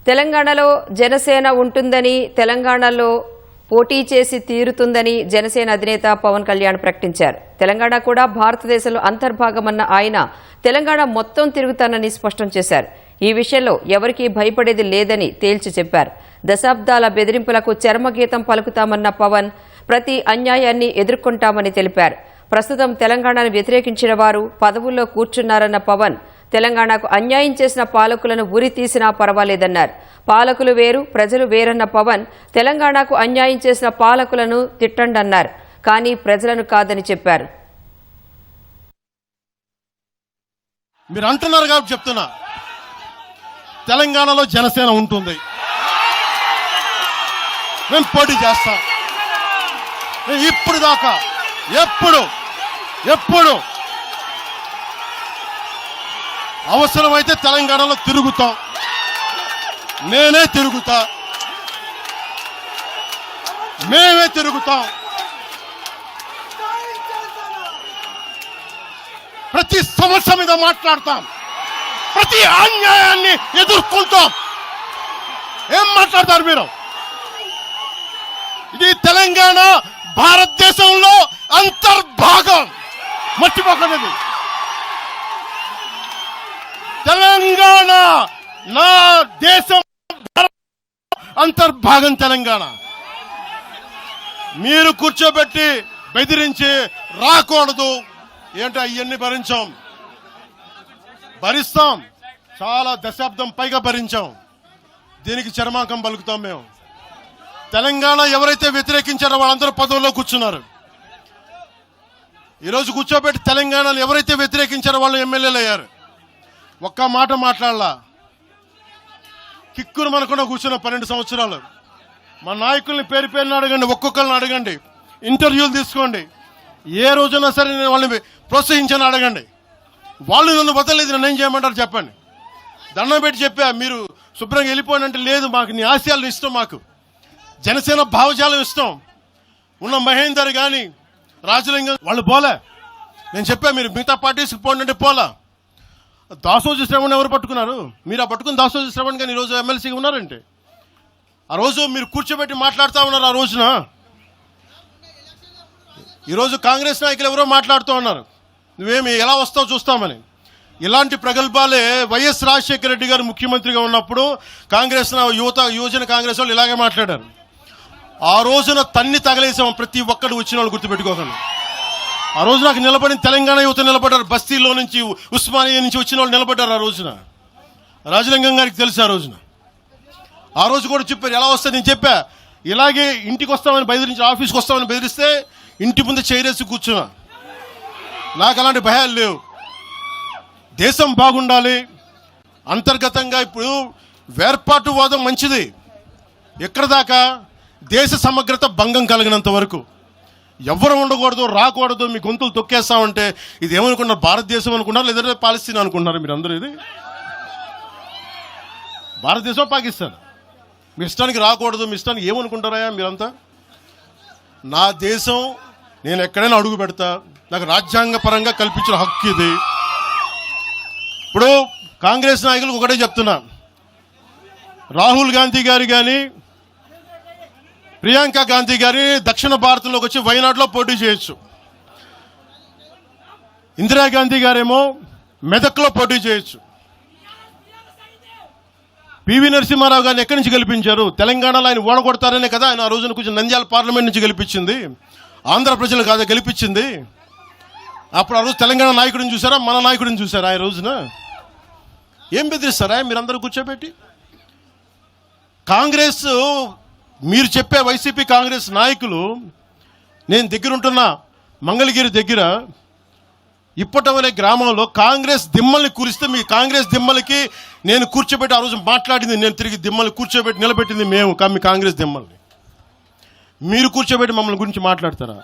తెలంగాణలో జనసేన ఉంటుందని, తెలంగాణలో పోటీ చేసి తీరుతుందని జనసేన అధినేత పవన్ కళ్యాణ్ ప్రకటించారు. తెలంగాణ కూడా భారతదేశంలో అంతర్భాగమన్న ఆయన తెలంగాణ మొత్తం తిరుగుతానని స్పష్టం చేశారు. ఈ విషయంలో ఎవరికీ భయపడేది లేదని తేల్చి చెప్పారు. దశాబ్దాల బెదిరింపులకు చర్మగీతం పలుకుతామన్న పవన్ ప్రతి అన్యాయాన్ని ఎదుర్కొంటామని తెలిపారు. ప్రస్తుతం తెలంగాణను వ్యతిరేకించిన వారు పదవుల్లో కూర్చున్నారన్న పవన్ తెలంగాణకు అన్యాయం చేసిన పాలకులను ఉరి తీసినా పర్వాలేదన్నారు. పాలకులు వేరు, ప్రజలు వేరన్న పవన్ తెలంగాణకు అన్యాయం చేసిన పాలకులను తిట్టండన్నారు. కానీ ప్రజలను కాదని చెప్పారు. మీరు అంటున్నారు కాబట్టి చెప్తున్నా, తెలంగాణలో జనసేన ఉంటుంది, మేము పోటీ చేస్తాం. ఇప్పుడు దాకా ఎప్పుడు అవసరమైతే తెలంగాణలో తిరుగుతాం. నేనే తిరుగుతా, మేమే తిరుగుతాం. ప్రతి సమస్య మీద మాట్లాడతాం, ప్రతి అన్యాయాన్ని ఎదుర్కొంటాం. ఏం మాట్లాడతారు మీరు? ఇది తెలంగాణ భారతదేశంలో అంతర్భాగం, మర్చిపోకండి. తెలంగాణ నా దేశం అంతర్భాగం. తెలంగాణ మీరు కూర్చోబెట్టి బెదిరించి రాకూడదు ఏంటో అవన్నీ భరిస్తాం. చాలా దశాబ్దం పైగా భరించాం. దీనికి చర్మాంకం పలుకుతాం మేము. తెలంగాణ ఎవరైతే వ్యతిరేకించారో వాళ్ళందరూ పదవుల్లో కూర్చున్నారు. ఈరోజు కూర్చోబెట్టి తెలంగాణను ఎవరైతే వ్యతిరేకించారో వాళ్ళు ఎమ్మెల్యేలు అయ్యారు. ఒక్క మాట మాట్లాడలా, కిక్కురు మనకుండా కూర్చున్న 12 సంవత్సరాలు. మా నాయకుల్ని పేరు పేరుని అడగండి, ఒక్కొక్కరిని అడగండి, ఇంటర్వ్యూలు తీసుకోండి. ఏ రోజునా సరే నేను వాళ్ళని ప్రోత్సహించని అడగండి. వాళ్ళు నన్ను వదలలేదు, నన్ను ఏం చేయమంటారు చెప్పండి. దండం పెట్టి చెప్పా, మీరు శుభ్రంగా వెళ్ళిపోండి అంటే లేదు, మాకు నీ ఆశయాలు ఇష్టం, మాకు జనసేన భావజాలం ఇష్టం. ఉన్న మహేందర్ కానీ రాజలింగం వాళ్ళు పోలే. నేను చెప్పా, మీరు మిగతా పార్టీస్కి పోండి అంటే పోలా. దాసోజు శ్రవణ్ ఎవరు పట్టుకున్నారు? మీరు ఆ పట్టుకుని దాసోజు శ్రవణ్ కానీ ఈరోజు ఎమ్మెల్సీగా ఉన్నారంటే, ఆ రోజు మీరు కూర్చోబెట్టి మాట్లాడుతూ ఉన్నారు. ఆ రోజున ఈరోజు కాంగ్రెస్ నాయకులు ఎవరో మాట్లాడుతూ ఉన్నారు, నువ్వేమి ఎలా వస్తావు చూస్తామని. ఇలాంటి ప్రగల్భాలే వైఎస్ రాజశేఖర రెడ్డి గారు ముఖ్యమంత్రిగా ఉన్నప్పుడు కాంగ్రెస్ యువజన కాంగ్రెస్ వాళ్ళు ఇలాగే మాట్లాడారు. ఆ రోజున తన్ని తగలేసాం ప్రతి ఒక్కడు వచ్చిన వాళ్ళు, గుర్తుపెట్టుకోకండి. ఆ రోజు నాకు నిలబడిన తెలంగాణ యువత నిలబడ్డారు, బస్తీల్లో నుంచి ఉస్మానియా నుంచి వచ్చిన వాళ్ళు నిలబడ్డారు. ఆ రోజున రాజలింగం గారికి తెలుసు. ఆ రోజు కూడా చెప్పారు ఎలా వస్తుంది. నేను చెప్పా, ఇలాగే ఇంటికి వస్తామని బెదిరించి, ఆఫీస్కి వస్తామని బెదిరిస్తే ఇంటి ముందు చైరేసి కూర్చున్నా. నాకు అలాంటి భయాలు లేవు. దేశం బాగుండాలి. అంతర్గతంగా ఇప్పుడు వేర్పాటువాదం మంచిది. ఎక్కడ దాకా? దేశ సమగ్రత భంగం కలిగినంత వరకు. ఎవరు ఉండకూడదు, రాకూడదు, మీ గొంతులు తొక్కేస్తామంటే ఇది ఏమనుకున్నారు? భారతదేశం అనుకున్నారు, లేదంటే పాలస్తీన్ అనుకుంటున్నారు మీరు అందరూ? ఇది భారతదేశం, పాకిస్తాన్. మీ ఇష్టానికి రాకూడదు, మీ ఇష్టానికి ఏమనుకుంటారా మీరంతా? నా దేశం, నేను ఎక్కడైనా అడుగు పెడతా. నాకు రాజ్యాంగ పరంగా కల్పించిన హక్కు ఇది. ఇప్పుడు కాంగ్రెస్ నాయకులకు ఒకటే చెప్తున్నా, రాహుల్ గాంధీ గారు కానీ ప్రియాంక గాంధీ గారి దక్షిణ భారతంలోకి వచ్చి వైనాడులో పోటీ చేయొచ్చు. ఇందిరాగాంధీ గారేమో మెదక్లో పోటీ చేయొచ్చు. పివి నరసింహారావు గారిని ఎక్కడి నుంచి గెలిపించారు? తెలంగాణలో ఆయన ఓడగొడతారనే కదా ఆయన ఆ రోజున కొంచెం నంద్యాల పార్లమెంట్ నుంచి గెలిపించింది. ఆంధ్ర ప్రజలు కాదా గెలిపించింది? అప్పుడు ఆ రోజు తెలంగాణ నాయకుడిని చూసారా, మన నాయకుడిని చూసారా? ఆ రోజున ఏం బెదిరిస్తారా మీరందరూ కూర్చోబెట్టి? కాంగ్రెస్, మీరు చెప్పే వైసీపీ కాంగ్రెస్ నాయకులు, నేను దగ్గరుంటున్న మంగళగిరి దగ్గర ఇప్పటం అనే గ్రామంలో కాంగ్రెస్ దిమ్మల్ని కూరిస్తే, మీ కాంగ్రెస్ దిమ్మలకి నేను కూర్చోబెట్టి ఆ రోజు మాట్లాడింది, నేను తిరిగి దిమ్మల్ని కూర్చోబెట్టి నిలబెట్టింది మేము, మీ కాంగ్రెస్ దిమ్మల్ని. మీరు కూర్చోబెట్టి మమ్మల్ని గురించి మాట్లాడతారా?